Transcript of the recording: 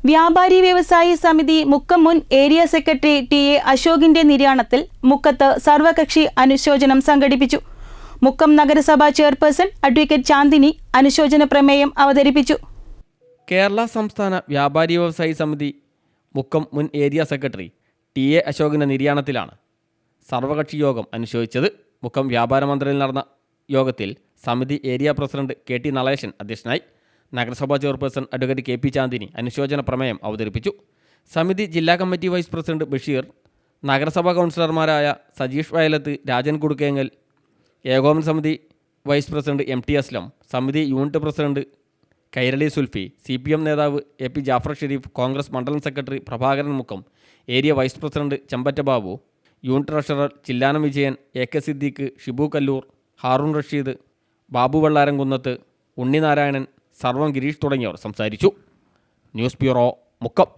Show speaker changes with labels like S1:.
S1: വ്യാപാരി വ്യവസായി സമിതി മുക്കം മുൻ ഏരിയ സെക്രട്ടറി ടി.എ. അശോകിന്റെ നിര്യാണത്തിൽ മുക്കത്ത് സർവകക്ഷി അനുശോചനം സംഘടിപ്പിച്ചു. മുക്കം നഗരസഭാ ചെയർപേഴ്സൺ അഡ്വക്കേറ്റ് ചാന്ദിനി അനുശോചന പ്രമേയം അവതരിപ്പിച്ചു.
S2: കേരള സംസ്ഥാന വ്യാപാരി വ്യവസായി സമിതി മുക്കം മുൻ ഏരിയ സെക്രട്ടറി ടി.എ. അശോകിന്റെ നിര്യാണത്തിലാണ് സർവകക്ഷി യോഗം അനുശോചിച്ചത്. മുക്കം വ്യാപാര മന്ദിരത്തിൽ നടന്ന യോഗത്തിൽ സമിതി ഏരിയ പ്രസിഡന്റ് കെ.ടി. നളേശൻ അധ്യക്ഷനായി. നഗരസഭാ ചെയർപേഴ്സൺ അഡ്വക്കേറ്റ് കെ.പി. ചാന്ദിനി അനുശോചന പ്രമേയം അവതരിപ്പിച്ചു. സമിതി ജില്ലാ കമ്മിറ്റി വൈസ് പ്രസിഡന്റ് ബഷീർ, നഗരസഭാ കൗൺസിലർമാരായ സജീഷ് വയലത്ത്, രാജൻ കുടുക്കേങ്ങൽ, ഏകോപന സമിതി വൈസ് പ്രസിഡന്റ് എം.ടി. അസ്ലം, സമിതി unit president Kairali Sulfi, CPM നേതാവ് A.P. ജാഫർ ഷെരീഫ്, കോൺഗ്രസ് മണ്ഡലം secretary Prabhakaran Mukkam, area vice president Chembatta Babu, unit treasurer Chillanam Vijayan, A.K. Siddique, Shibu Kallur, Haroon Rasheed, Babu Vellaramkunnath, Unninarayanan, Sarvam Girish തുടങ്ങിയവർ സംസാരിച്ചു. News bureau, Mukkam.